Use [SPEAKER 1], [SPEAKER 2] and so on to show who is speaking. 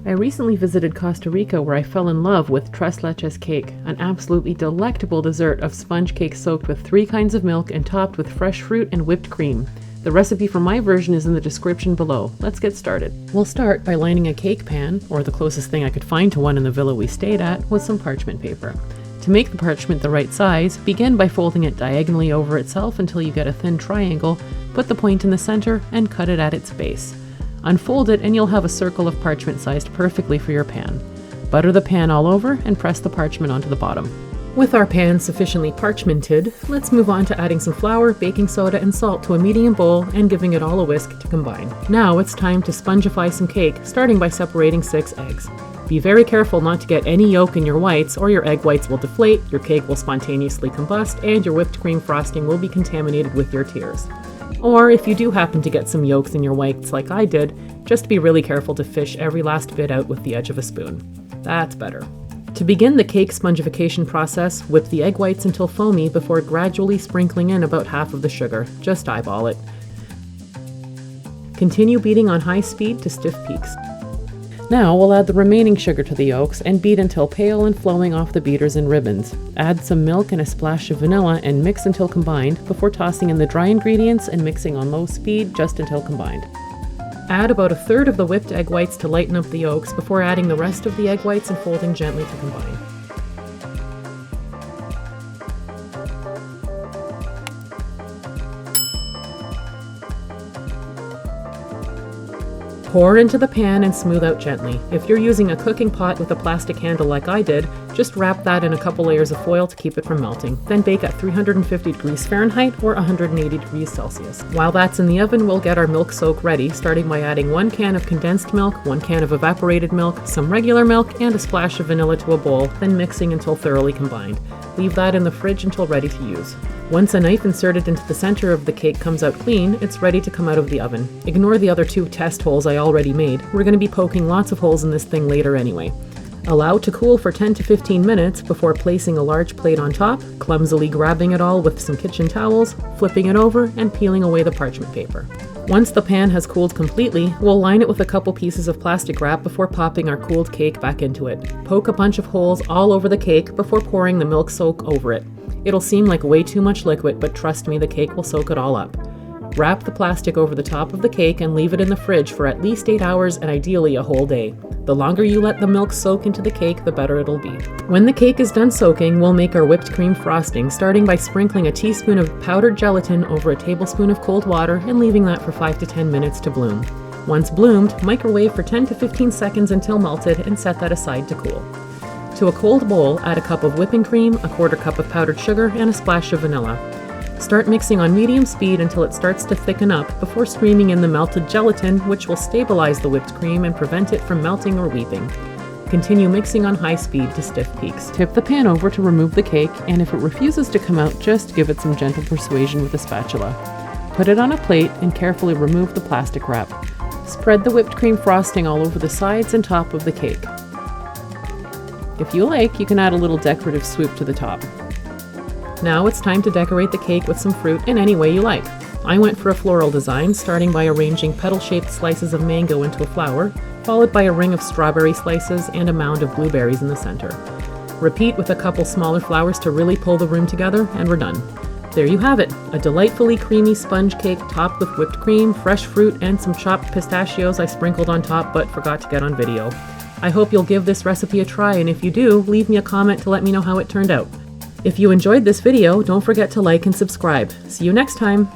[SPEAKER 1] I recently visited Costa Rica where I fell in love with Tres Leches Cake, an absolutely delectable dessert of sponge cake soaked with 3 kinds of milk and topped with fresh fruit and whipped cream. The recipe for my version is in the description below. Let's get started. We'll start by lining a cake pan, or the closest thing I could find to one in the villa we stayed at, with some parchment paper. To make the parchment the right size, begin by folding it diagonally over itself until you get a thin triangle, put the point in the center, and cut it at its base. Unfold it and you'll have a circle of parchment sized perfectly for your pan. Butter the pan all over and press the parchment onto the bottom. With our pan sufficiently parchmented, let's move on to adding some flour, baking soda, and salt to a medium bowl and giving it all a whisk to combine. Now it's time to spongify some cake, starting by separating 6 eggs. Be very careful not to get any yolk in your whites or your egg whites will deflate, your cake will spontaneously combust, and your whipped cream frosting will be contaminated with your tears. Or if you do happen to get some yolks in your whites like I did, just be really careful to fish every last bit out with the edge of a spoon. That's better. To begin the cake spongification process, whip the egg whites until foamy before gradually sprinkling in about half of the sugar. Just eyeball it. Continue beating on high speed to stiff peaks. Now we'll add the remaining sugar to the yolks and beat until pale and flowing off the beaters in ribbons. Add some milk and a splash of vanilla and mix until combined before tossing in the dry ingredients and mixing on low speed just until combined. Add about 1/3 of the whipped egg whites to lighten up the yolks before adding the rest of the egg whites and folding gently to combine. Pour into the pan and smooth out gently. If you're using a cooking pot with a plastic handle like I did, just wrap that in a couple layers of foil to keep it from melting. Then bake at 350 degrees Fahrenheit or 180 degrees Celsius. While that's in the oven, we'll get our milk soak ready, starting by adding 1 can of condensed milk, 1 can of evaporated milk, some regular milk, and a splash of vanilla to a bowl, then mixing until thoroughly combined. Leave that in the fridge until ready to use. Once a knife inserted into the center of the cake comes out clean, it's ready to come out of the oven. Ignore the other 2 test holes I already made. We're going to be poking lots of holes in this thing later anyway. Allow to cool for 10 to 15 minutes before placing a large plate on top, clumsily grabbing it all with some kitchen towels, flipping it over, and peeling away the parchment paper. Once the pan has cooled completely, we'll line it with a couple pieces of plastic wrap before popping our cooled cake back into it. Poke a bunch of holes all over the cake before pouring the milk soak over it. It'll seem like way too much liquid, but trust me, the cake will soak it all up. Wrap the plastic over the top of the cake and leave it in the fridge for at least 8 hours and ideally a whole day. The longer you let the milk soak into the cake, the better it'll be. When the cake is done soaking, we'll make our whipped cream frosting, starting by sprinkling a teaspoon of powdered gelatin over a tablespoon of cold water and leaving that for 5 to 10 minutes to bloom. Once bloomed, microwave for 10 to 15 seconds until melted and set that aside to cool. To a cold bowl, add a cup of whipping cream, a 1/4 cup of powdered sugar, and a splash of vanilla. Start mixing on medium speed until it starts to thicken up before streaming in the melted gelatin, which will stabilize the whipped cream and prevent it from melting or weeping. Continue mixing on high speed to stiff peaks. Tip the pan over to remove the cake, and if it refuses to come out, just give it some gentle persuasion with a spatula. Put it on a plate and carefully remove the plastic wrap. Spread the whipped cream frosting all over the sides and top of the cake. If you like, you can add a little decorative swoop to the top. Now it's time to decorate the cake with some fruit in any way you like. I went for a floral design, starting by arranging petal-shaped slices of mango into a flower, followed by a ring of strawberry slices and a mound of blueberries in the center. Repeat with a couple smaller flowers to really pull the room together, and we're done. There you have it, a delightfully creamy sponge cake topped with whipped cream, fresh fruit, and some chopped pistachios I sprinkled on top but forgot to get on video. I hope you'll give this recipe a try, and if you do, leave me a comment to let me know how it turned out. If you enjoyed this video, don't forget to like and subscribe. See you next time!